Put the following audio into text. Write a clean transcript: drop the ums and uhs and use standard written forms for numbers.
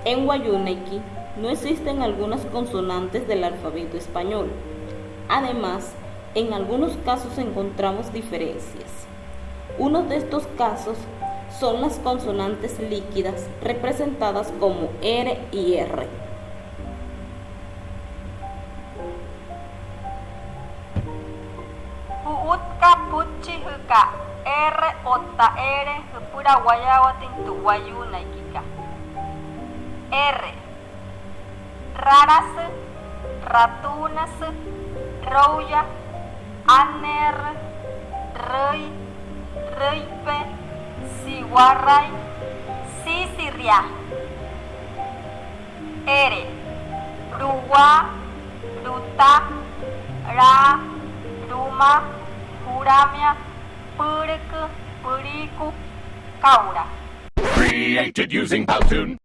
En Wayunequi no existen algunas consonantes del alfabeto español. Además, en algunos casos encontramos diferencias. Uno de estos casos son las consonantes líquidas representadas como R y R. Pu'utka puchihyka R ota R hypura guayawatin tu Wayunequika. R. Raras, ratunas, rouya, aner, rey, reype, siguarray, sisirria. R. Ruwa, ruta, ra, ruma, juramia, purk, puriku, kaura. Created using Powtoon.